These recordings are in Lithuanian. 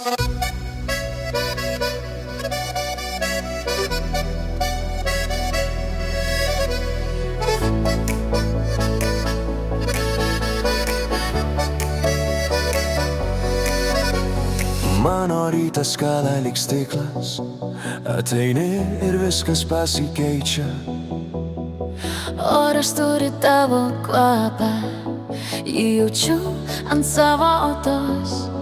Mano rytas kala lyg stiklas, ateini ir viskas pasikeičia. Oras turi tavo kvapą, jį jaučiu ant savo odos.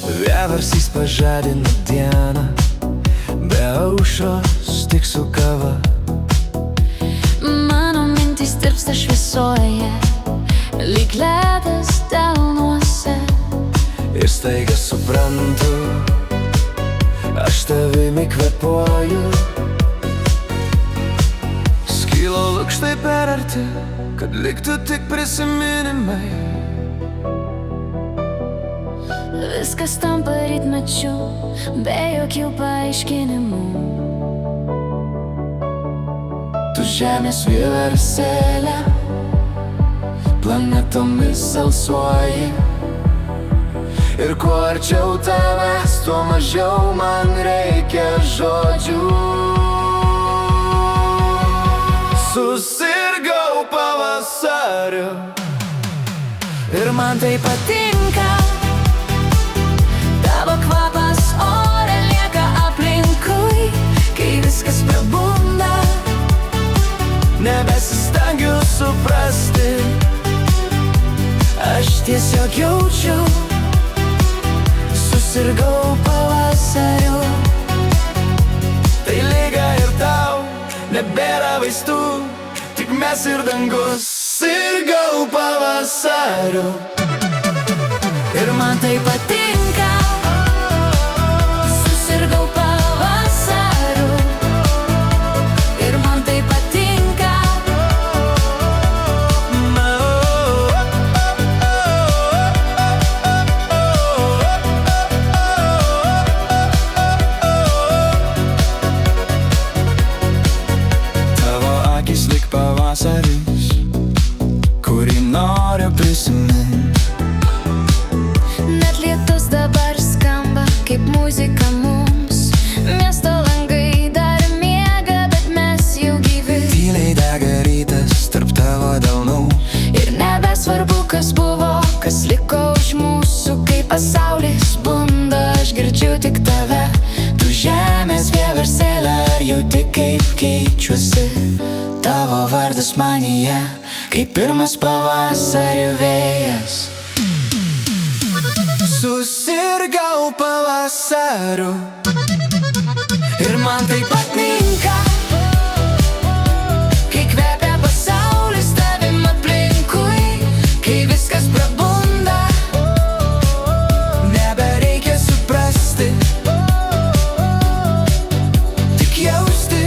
Vieversys pažadina dieną, be aušros tik su kava. Mano mintys tirpsta šviesoje, lyg ledas delnuose. Ir staiga suprantu, aš tavimi kvėpuoju. Skilo lukštai per arti, kad liktų tik prisiminimai. Viskas tampa rytmečiu, be jokių paaiškinimų. Tu žemės vieversėlė, planetomis alsuoji. Ir kuo arčiau tavęs, tuo mažiau man reikia žodžių. Susirgau pavasariu ir man tai patinka. Tavo kvapas ore lieka aplinkui, kai viskas prabunda. Nebesistengiu suprasti, aš tiesiog jaučiu. Susirgau pavasariu. Tai liga ir tau, nebėra vaistų, tik mes ir dangus. Sirgau pavasariu ir man tai patinka. Susirgau pavasariu ir man tai patinka. Pavasaris, kurį noriu prisimint. Net lietus dabar skamba kaip muzika mums. Miesto langai dar miega, bet mes jau gyvi. Tyliai dega rytas tarp tavo delnų. Ir nebesvarbu, kas buvo, kas liko už mūsų. Kai pasaulis bunda, aš girdžiu tik tave. Tu žemės vieversėlė, ar jauti kaip keičiuosi? Tavo vardas manyje, kaip pirmas pavasario vėjas. Susirgau pavasariu ir man tai patinka. Kai kvepia pasaulis tavim aplinkui, kai viskas prabunda. Nebereikia suprasti, tik jausti.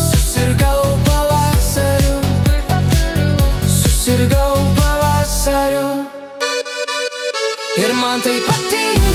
Susirgau pavasariu ir man tai patinka.